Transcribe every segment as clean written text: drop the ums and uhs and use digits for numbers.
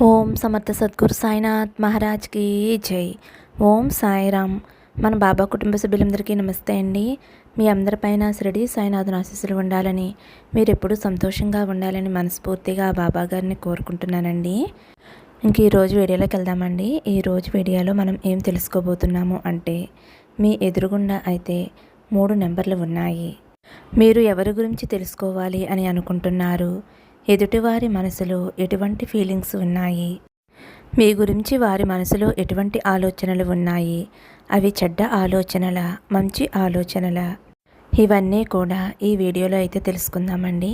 ఓం సమర్థ సద్గురు సాయినాథ్ మహారాజ్కి జై. ఓం సాయిరామ్. మన బాబా కుటుంబ సభ్యులందరికీ నమస్తే అండి. మీ అందరిపైన షిరిడి సాయినాథుని ఆశీస్సులు ఉండాలని, మీరు ఎప్పుడూ సంతోషంగా ఉండాలని మనస్ఫూర్తిగా బాబా గారిని కోరుకుంటున్నానండి. ఇంక ఈరోజు వీడియోలోకి వెళ్దామండి. ఈరోజు వీడియోలో మనం ఏం తెలుసుకోబోతున్నాము అంటే, మీ ఎదురుగుండా అయితే 3 నెంబర్లు ఉన్నాయి. మీరు ఎవరి గురించి తెలుసుకోవాలి అని అనుకుంటున్నారు? ఎదుటివారి మనసులో ఎటువంటి ఫీలింగ్స్ ఉన్నాయి? మీ గురించి వారి మనసులో ఎటువంటి ఆలోచనలు ఉన్నాయి? అవి చెడ్డ ఆలోచనల, మంచి ఆలోచనల? ఇవన్నీ కూడా ఈ వీడియోలో అయితే తెలుసుకుందామండి.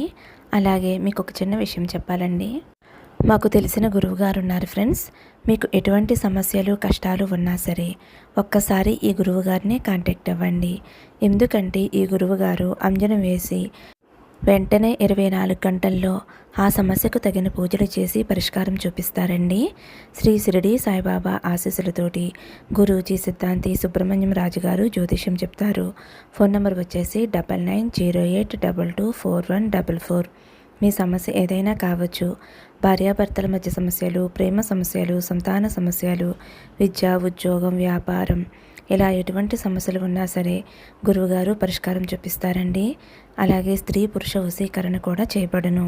అలాగే మీకు ఒక చిన్న విషయం చెప్పాలండి. మాకు తెలిసిన గురువుగారు ఉన్నారు ఫ్రెండ్స్. మీకు ఎటువంటి సమస్యలు, కష్టాలు ఉన్నా సరే ఒక్కసారి ఈ గురువుగారిని కాంటాక్ట్ అవ్వండి. ఎందుకంటే ఈ గురువుగారు అంజనం వేసి వెంటనే 24 గంటల్లో ఆ సమస్యకు తగిన పూజలు చేసి పరిష్కారం చూపిస్తారండి. శ్రీ షిరిడి సాయిబాబా ఆశీస్సులతోటి గురూజీ సిద్ధాంతి సుబ్రహ్మణ్యం రాజు గారు జ్యోతిష్యం చెప్తారు. ఫోన్ నెంబర్ వచ్చేసి 9908224144. మీ సమస్య ఏదైనా కావచ్చు. భార్యాభర్తల మధ్య సమస్యలు, ప్రేమ సమస్యలు, సంతాన సమస్యలు, విద్య, ఉద్యోగం, వ్యాపారం, ఇలా ఎటువంటి సమస్యలు ఉన్నా సరే గురువుగారు పరిష్కారం చూపిస్తారండి. అలాగే స్త్రీ పురుష వశీకరణ కూడా చేయబడును.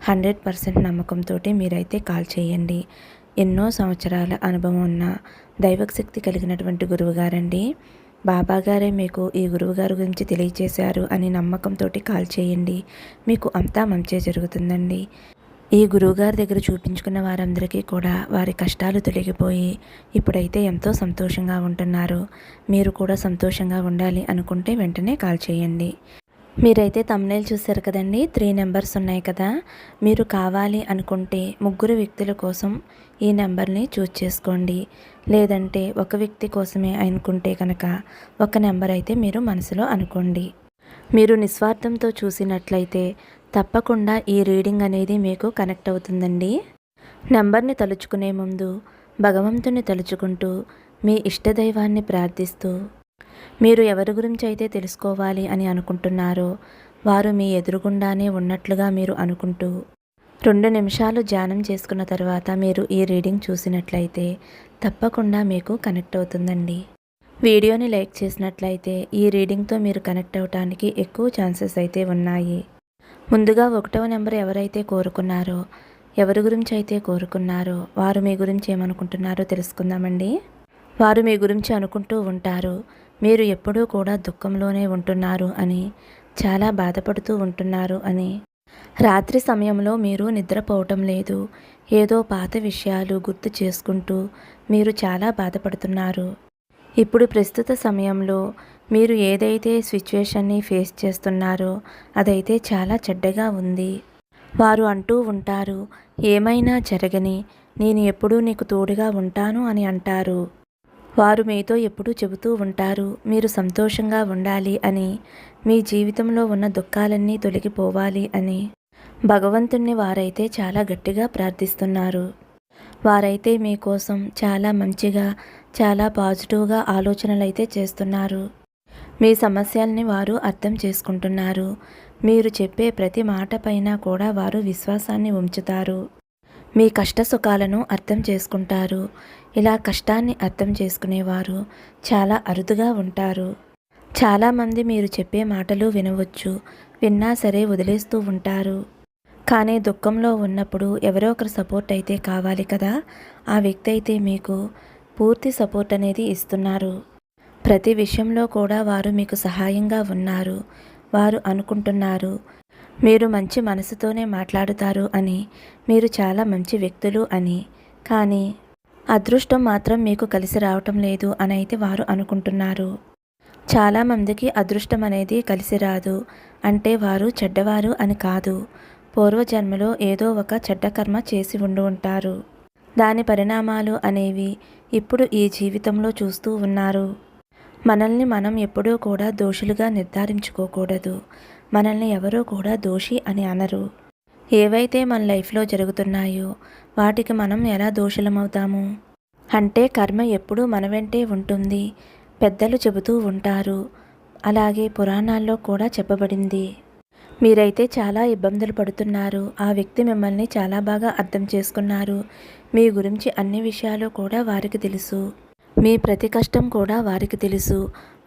100% నమ్మకంతో మీరైతే కాల్ చేయండి. ఎన్నో సంవత్సరాల అనుభవం ఉన్న దైవశక్తి కలిగినటువంటి గురువుగారండి. బాబాగారే మీకు ఈ గురువుగారు గురించి తెలియచేశారు అని నమ్మకంతో కాల్ చేయండి. మీకు అంతా మంచే జరుగుతుందండి. ఈ గురువుగారి దగ్గర చూపించుకున్న వారందరికీ కూడా వారి కష్టాలు తొలగిపోయి ఇప్పుడైతే ఎంతో సంతోషంగా ఉంటున్నారు. మీరు కూడా సంతోషంగా ఉండాలి అనుకుంటే వెంటనే కాల్ చేయండి. మీరైతే థంబ్నెయిల్ చూశారు కదండి, 3 నెంబర్స్ ఉన్నాయి కదా. మీరు కావాలి అనుకుంటే 3 వ్యక్తుల కోసం ఈ నెంబర్ని చూస్ చేసుకోండి. లేదంటే ఒక వ్యక్తి కోసమే అనుకుంటే కనుక ఒక నెంబర్ అయితే మీరు మనసులో అనుకోండి. మీరు నిస్వార్థంతో చూసినట్లయితే తప్పకుండా ఈ రీడింగ్ అనేది మీకు కనెక్ట్ అవుతుందండి. నెంబర్ని తలుచుకునే ముందు భగవంతుని తలుచుకుంటూ మీ ఇష్టదైవాన్ని ప్రార్థిస్తూ మీరు ఎవరి గురించి అయితే తెలుసుకోవాలి అని అనుకుంటున్నారో వారు మీ ఎదురుగుండానే ఉన్నట్లుగా మీరు అనుకుంటూ 2 నిమిషాలు ధ్యానం చేసుకున్న తర్వాత మీరు ఈ రీడింగ్ చూసినట్లయితే తప్పకుండా మీకు కనెక్ట్ అవుతుందండి. వీడియోని లైక్ చేసినట్లయితే ఈ రీడింగ్తో మీరు కనెక్ట్ అవడానికి ఎక్కువ ఛాన్సెస్ అయితే ఉన్నాయి. ముందుగా 1వ నెంబర్ ఎవరైతే కోరుకున్నారో, ఎవరి గురించి అయితే కోరుకున్నారో వారు మీ గురించి ఏమనుకుంటున్నారో తెలుసుకుందామండి. వారు మీ గురించి అనుకుంటూ ఉంటారు, మీరు ఎప్పుడూ కూడా దుఃఖంలోనే ఉంటున్నారు అని, చాలా బాధపడుతూ ఉంటున్నారు అని. రాత్రి సమయంలో మీరు నిద్రపోవటం లేదు. ఏదో పాత విషయాలు గుర్తు చేసుకుంటూ మీరు చాలా బాధపడుతున్నారు. ఇప్పుడు ప్రస్తుత సమయంలో మీరు ఏదైతే సిచ్యువేషన్ని ఫేస్ చేస్తున్నారో అదైతే చాలా చెడ్డగా ఉంది. వారు అంటూ ఉంటారు, ఏమైనా జరగని నేను ఎప్పుడూ నీకు తోడుగా ఉంటాను అని అంటారు. వారు మీతో ఎప్పుడూ చెబుతూ ఉంటారు, మీరు సంతోషంగా ఉండాలి అని, మీ జీవితంలో ఉన్న దుఃఖాలన్నీ తొలగిపోవాలి అని. భగవంతుణ్ణి వారైతే చాలా గట్టిగా ప్రార్థిస్తున్నారు. వారైతే మీకోసం చాలా మంచిగా, చాలా పాజిటివ్గా ఆలోచనలు అయితే చేస్తున్నారు. మీ సమస్యల్ని వారు అర్థం చేసుకుంటున్నారు. మీరు చెప్పే ప్రతి మాట పైన కూడా వారు విశ్వాసాన్ని ఉంచుతారు. మీ కష్ట సుఖాలను అర్థం చేసుకుంటారు. ఇలా కష్టాన్ని అర్థం చేసుకునేవారు చాలా అరుదుగా ఉంటారు. చాలామంది మీరు చెప్పే మాటలు వినవచ్చు, విన్నా సరే వదిలేస్తూ ఉంటారు. కానీ దుఃఖంలో ఉన్నప్పుడు ఎవరో ఒకరు సపోర్ట్ అయితే కావాలి కదా. ఆ వ్యక్తి అయితే మీకు పూర్తి సపోర్ట్ అనేది ఇస్తున్నారు. ప్రతి విషయంలో కూడా వారు మీకు సహాయంగా ఉన్నారు. వారు అనుకుంటున్నారు, మీరు మంచి మనసుతోనే మాట్లాడుతారు అని, మీరు చాలా మంచి వ్యక్తులు అని. కానీ అదృష్టం మాత్రం మీకు కలిసి రావటం లేదు అని అయితే వారు అనుకుంటున్నారు. చాలామందికి అదృష్టం అనేది కలిసి రాదు అంటే వారు చెడ్డవారు అని కాదు. పూర్వజన్మలో ఏదో ఒక చెడ్డ కర్మ చేసి ఉంటారు. దాని పరిణామాలు అనేవి ఇప్పుడు ఈ జీవితంలో చూస్తూ ఉన్నారు. మనల్ని మనం ఎప్పుడూ కూడా దోషులుగా నిర్ధారించుకోకూడదు. మనల్ని ఎవరూ కూడా దోషి అని అనరు. ఏవైతే మన లైఫ్లో జరుగుతున్నాయో వాటికి మనం ఎలా దోషులమవుతాము అంటే కర్మ ఎప్పుడూ మన వెంటే ఉంటుంది. పెద్దలు చెబుతూ ఉంటారు, అలాగే పురాణాల్లో కూడా చెప్పబడింది. మీరైతే చాలా ఇబ్బందులు పడుతున్నారు. ఆ వ్యక్తి మిమ్మల్ని చాలా బాగా అర్థం చేసుకున్నారు. మీ గురించి అన్ని విషయాలు కూడా వారికి తెలుసు. మీ ప్రతి కష్టం కూడా వారికి తెలుసు.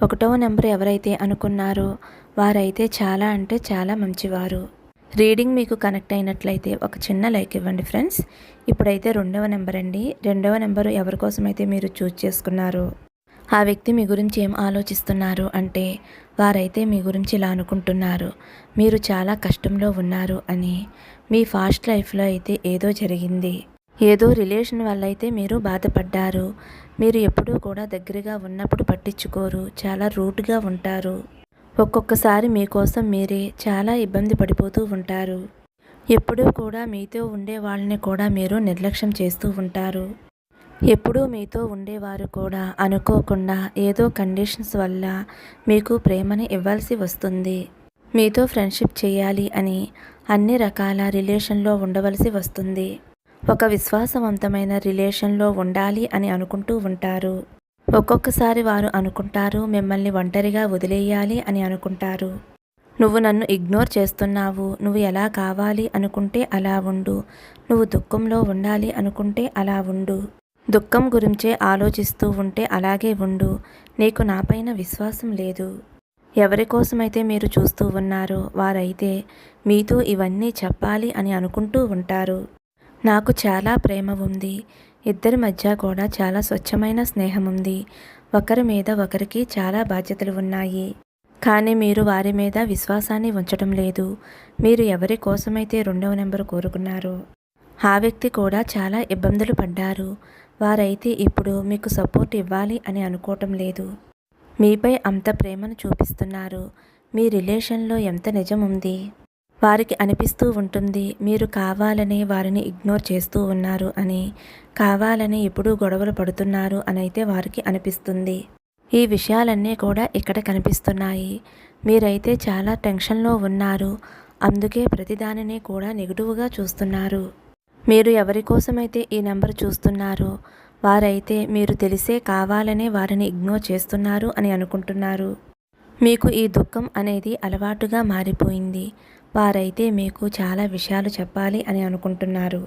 1వ నెంబర్ ఎవరైతే అనుకున్నారో వారైతే చాలా అంటే చాలా మంచివారు. రీడింగ్ మీకు కనెక్ట్ అయినట్లయితే ఒక చిన్న లైక్ ఇవ్వండి ఫ్రెండ్స్. ఇప్పుడైతే 2వ నెంబర్ అండి. 2వ నెంబరు ఎవరి కోసమైతే మీరు చూజ్ చేసుకున్నారో ఆ వ్యక్తి మీ గురించి ఏం ఆలోచిస్తున్నారు అంటే వారైతే మీ గురించి ఇలా అనుకుంటున్నారు. మీరు చాలా కష్టంలో ఉన్నారు అని. మీ ఫాస్ట్ లైఫ్లో అయితే ఏదో జరిగింది. ఏదో రిలేషన్ వల్ల అయితే మీరు బాధపడ్డారు. మీరు ఎప్పుడూ కూడా దగ్గరగా ఉన్నప్పుడు పట్టించుకోరు. చాలా రూట్గా ఉంటారు. ఒక్కొక్కసారి మీకోసం మీరే చాలా ఇబ్బంది పడిపోతూ ఉంటారు. ఎప్పుడూ కూడా మీతో ఉండే వాళ్ళని కూడా మీరు నిర్లక్ష్యం చేస్తూ ఉంటారు. ఎప్పుడూ మీతో ఉండేవారు కూడా అనుకోకుండా ఏదో కండిషన్స్ వల్ల మీకు ప్రేమని ఇవ్వాల్సి వస్తుంది. మీతో ఫ్రెండ్షిప్ చేయాలి అని అన్ని రకాల రిలేషన్లో ఉండవలసి వస్తుంది. ఒక విశ్వాసవంతమైన రిలేషన్లో ఉండాలి అని అనుకుంటూ ఉంటారు. ఒక్కొక్కసారి వారు అనుకుంటారు మిమ్మల్ని ఒంటరిగా వదిలేయాలి అని అనుకుంటారు. నువ్వు నన్ను ఇగ్నోర్ చేస్తున్నావు. నువ్వు ఎలా కావాలి అనుకుంటే అలా ఉండు. నువ్వు దుఃఖంలో ఉండాలి అనుకుంటే అలా ఉండు. దుఃఖం గురించే ఆలోచిస్తూ ఉంటే అలాగే ఉండు. నీకు నాపైన విశ్వాసం లేదు. ఎవరి కోసమైతే మీరు చూస్తూ ఉన్నారో వారైతే మీతో ఇవన్నీ చెప్పాలి అని అనుకుంటూ ఉంటారు. నాకు చాలా ప్రేమ ఉంది. ఇద్దరి మధ్య కూడా చాలా స్వచ్ఛమైన స్నేహం ఉంది. ఒకరి మీద ఒకరికి చాలా బాధ్యతలు ఉన్నాయి. కానీ మీరు వారి మీద విశ్వాసాన్ని ఉంచటం లేదు. మీరు ఎవరి కోసమైతే 2వ నెంబర్ కోరుకున్నారో ఆ వ్యక్తి కూడా చాలా ఇబ్బందులు పడ్డారు. వారైతే ఇప్పుడు మీకు సపోర్ట్ ఇవ్వాలి అని అనుకోవటం లేదు. మీపై అంత ప్రేమను చూపిస్తున్నారు. మీ రిలేషన్లో ఎంత నిజం ఉంది. వారికి అనిపిస్తూ ఉంటుంది మీరు కావాలని వారిని ఇగ్నోర్ చేస్తూ ఉన్నారు అని, కావాలని ఎప్పుడూ గొడవలు పడుతున్నారు అని అయితే వారికి అనిపిస్తుంది. ఈ విషయాలన్నీ కూడా ఇక్కడ కనిపిస్తున్నాయి. మీరైతే చాలా టెన్షన్లో ఉన్నారు. అందుకే ప్రతిదానిని కూడా నెగిటివ్గా చూస్తున్నారు. మీరు ఎవరి కోసమైతే ఈ నెంబర్ చూస్తున్నారో వారైతే మీరు తెలిసే కావాలనే వారిని ఇగ్నోర్ చేస్తున్నారు అని అనుకుంటున్నారు. మీకు ఈ దుఃఖం అనేది అలవాటుగా మారిపోయింది. వారైతే మీకు చాలా విషయాలు చెప్పాలి అని అనుకుంటున్నారు.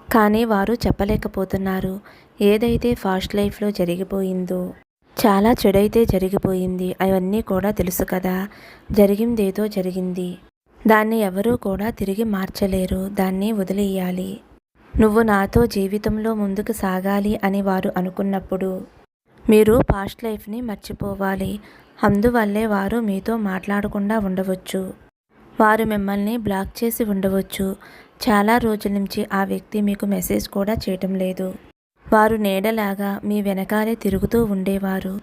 కానీ వారు చెప్పలేకపోతున్నారు. ఏదైతే ఫాస్ట్ లైఫ్లో జరిగిపోయిందో చాలా చెడైతే జరిగిపోయింది. అవన్నీ కూడా తెలుసు కదా. జరిగిందేదో జరిగింది. దాన్ని ఎవరూ కూడా తిరిగి మార్చలేరు. దాన్ని వదిలేయాలి. నువ్వు నాతో జీవితంలో ముందుకు సాగాలి అని వారు అనుకున్నప్పుడు మీరు పాస్ట్ లైఫ్ని మర్చిపోవాలి. అందువల్లే వారు మీతో మాట్లాడకుండా ఉండవచ్చు. వారు మిమ్మల్ని బ్లాక్ చేసి ఉండవచ్చు. చాలా రోజుల నుంచి ఆ వ్యక్తి మీకు మెసేజ్ కూడా చేయటం లేదు. వారు నీడలాగా మీ వెనకాలే తిరుగుతూ ఉండేవారు.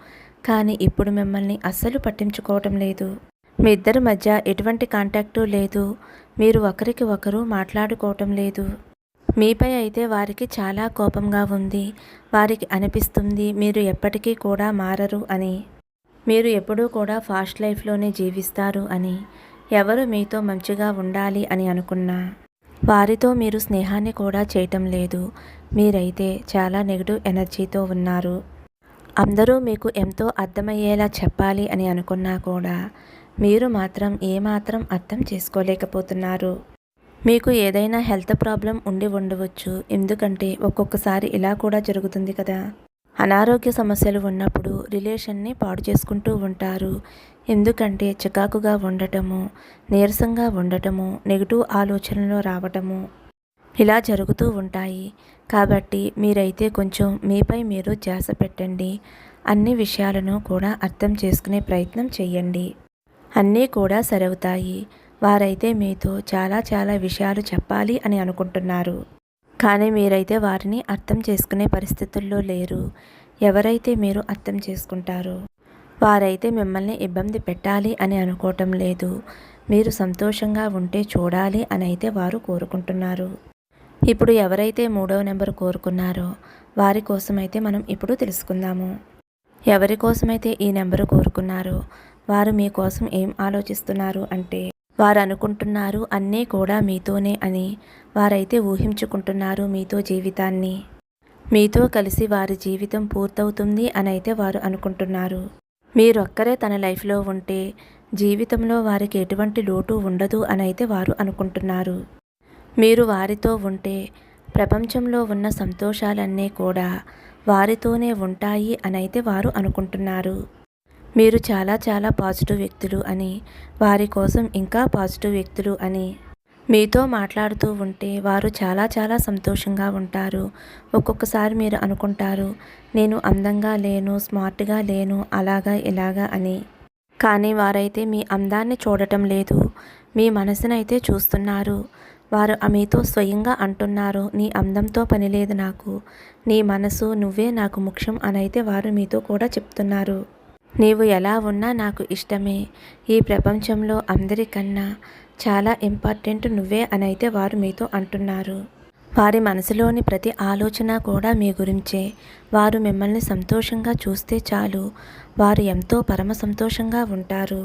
కానీ ఇప్పుడు మిమ్మల్ని అస్సలు పట్టించుకోవటం లేదు. మీ ఇద్దరి మధ్య ఎటువంటి కాంటాక్టు లేదు. మీరు ఒకరికి ఒకరు మాట్లాడుకోవటం లేదు. మీపై అయితే వారికి చాలా కోపంగా ఉంది. వారికి అనిపిస్తుంది మీరు ఎప్పటికీ కూడా మారరు అని. మీరు ఎప్పుడూ కూడా ఫాస్ట్ లైఫ్లోనే జీవిస్తారు అని. ఎవరు మీతో మంచిగా ఉండాలి అని అనుకున్నా వారితో మీరు స్నేహాన్ని కూడా చేయటం లేదు. మీరైతే చాలా నెగిటివ్ ఎనర్జీతో ఉన్నారు. అందరూ మీకు ఎంతో అర్థమయ్యేలా చెప్పాలి అని అనుకున్నా కూడా మీరు మాత్రం ఏమాత్రం అర్థం చేసుకోలేకపోతున్నారు. మీకు ఏదైనా హెల్త్ ప్రాబ్లం ఉండి ఉండవచ్చు. ఎందుకంటే ఒక్కొక్కసారి ఇలా కూడా జరుగుతుంది కదా. అనారోగ్య సమస్యలు ఉన్నప్పుడు రిలేషన్ని పాడు చేసుకుంటూ ఉంటారు. ఎందుకంటే చికాకుగా ఉండటము, నీరసంగా ఉండటము, నెగిటివ్ ఆలోచనలు రావటము ఇలా జరుగుతూ ఉంటాయి. కాబట్టి మీరైతే కొంచెం మీపై మీరు ధ్యాస పెట్టండి. అన్ని విషయాలను కూడా అర్థం చేసుకునే ప్రయత్నం చేయండి. అన్నీ కూడా సరవుతాయి. వారైతే మీతో చాలా విషయాలు చెప్పాలి అని అనుకుంటున్నారు. కానీ మీరైతే వారిని అర్థం చేసుకునే పరిస్థితుల్లో లేరు. ఎవరైతే మీరు అర్థం చేసుకుంటారో వారైతే మిమ్మల్ని ఇబ్బంది పెట్టాలి అని అనుకోవటం లేదు. మీరు సంతోషంగా ఉంటే చూడాలి అని అయితే వారు కోరుకుంటున్నారు. ఇప్పుడు ఎవరైతే 3వ నెంబర్ కోరుకున్నారో వారి కోసమైతే మనం ఇప్పుడు తెలుసుకుందాము. ఎవరి కోసమైతే ఈ నెంబరు కోరుకున్నారో వారు మీకోసం ఏం ఆలోచిస్తున్నారు అంటే వారు అనుకుంటున్నారు అన్నీ కూడా మీతోనే అని. వారైతే ఊహించుకుంటున్నారు మీతో జీవితాన్ని. మీతో కలిసి వారి జీవితం పూర్తవుతుంది అని అయితే వారు అనుకుంటున్నారు. మీరొక్కరే తన లైఫ్లో ఉంటే జీవితంలో వారికి ఎటువంటి లోటు ఉండదు అనైతే వారు అనుకుంటున్నారు. మీరు వారితో ఉంటే ప్రపంచంలో ఉన్న సంతోషాలన్నీ కూడా వారితోనే ఉంటాయి అనైతే వారు అనుకుంటున్నారు. మీరు చాలా చాలా పాజిటివ్ వ్యక్తులు అని, వారి కోసం ఇంకా పాజిటివ్ వ్యక్తులు అని మీతో మాట్లాడుతూ ఉంటే వారు చాలా చాలా సంతోషంగా ఉంటారు. ఒక్కొక్కసారి మీరు అనుకుంటారు, నేను అందంగా లేను, స్మార్ట్గా లేను, అలాగా ఇలాగా అని. కానీ వారైతే మీ అందాన్ని చూడటం లేదు, మీ మనసునైతే చూస్తున్నారు. వారు మీతో స్వయంగా అంటున్నారు, నీ అందంతో పని లేదు నాకు, నీ మనసు నువ్వే నాకు ముఖ్యం అనైతే వారు మీతో కూడా చెప్తున్నారు. నీవు ఎలా ఉన్నా నాకు ఇష్టమే, ఈ ప్రపంచంలో అందరికన్నా చాలా ఇంపార్టెంట్ నువ్వే అనైతే వారు మీతో అంటున్నారు. వారి మనసులోని ప్రతి ఆలోచన కూడా మీ గురించే. వారు మిమ్మల్ని సంతోషంగా చూస్తే చాలు, వారు ఎంతో పరమ సంతోషంగా ఉంటారు.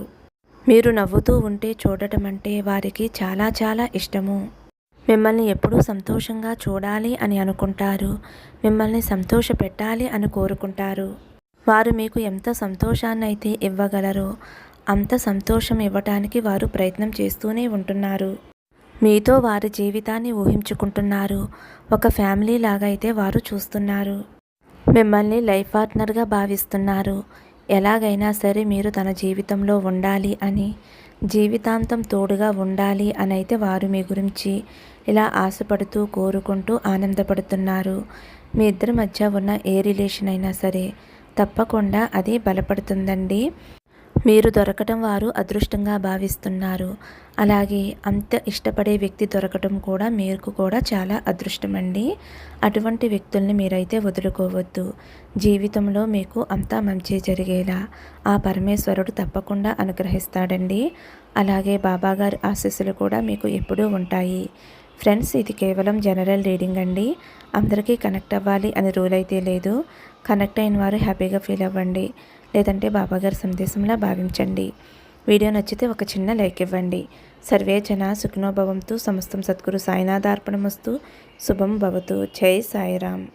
మీరు నవ్వుతూ ఉంటే చూడటం అంటే వారికి చాలా చాలా ఇష్టము. మిమ్మల్ని ఎప్పుడూ సంతోషంగా చూడాలి అని అనుకుంటారు, మిమ్మల్ని సంతోష పెట్టాలి అని కోరుకుంటారు. వారు మీకు ఎంత సంతోషాన్నైతే ఇవ్వగలరో అంత సంతోషం ఇవ్వటానికి వారు ప్రయత్నం చేస్తూనే ఉంటున్నారు. మీతో వారి జీవితాన్ని ఊహించుకుంటున్నారు. ఒక ఫ్యామిలీ లాగా అయితే వారు చూస్తున్నారు. మిమ్మల్ని లైఫ్ పార్ట్నర్గా భావిస్తున్నారు. ఎలాగైనా సరే మీరు తన జీవితంలో ఉండాలి అని, జీవితాంతం తోడుగా ఉండాలి అని అయితే వారు మీ గురించి ఇలా ఆశపడుతూ కోరుకుంటూ ఆనందపడుతున్నారు. మీ ఇద్దరి మధ్య ఉన్న ఏ రిలేషన్ అయినా సరే తప్పకుండా అది బలపడుతుందండి. మీరు దొరకటం వారు అదృష్టంగా భావిస్తున్నారు. అలాగే అంత ఇష్టపడే వ్యక్తి దొరకటం కూడా మీకు కూడా చాలా అదృష్టమండి. అటువంటి వ్యక్తుల్ని మీరైతే వదులుకోవద్దు. జీవితంలో మీకు అంతా మంచి జరిగేలా ఆ పరమేశ్వరుడు తప్పకుండా అనుగ్రహిస్తాడండి. అలాగే బాబాగారి ఆశీస్సులు కూడా మీకు ఎప్పుడూ ఉంటాయి. ఫ్రెండ్స్, ఇది కేవలం జనరల్ రీడింగ్ అండి. అందరికీ కనెక్ట్ అవ్వాలి అని రూల్ అయితే లేదు. కనెక్ట్ అయిన వారు హ్యాపీగా ఫీల్ అవ్వండి, లేదంటే బాబాగారి సందేశంలా భావించండి. వీడియో నచ్చితే ఒక చిన్న లైక్ ఇవ్వండి. సర్వే జన సుఖినో భవంతు. సమస్తం సద్గురు సాయినాథార్పణమస్తు. శుభం భవతు. జై సాయిరామ్.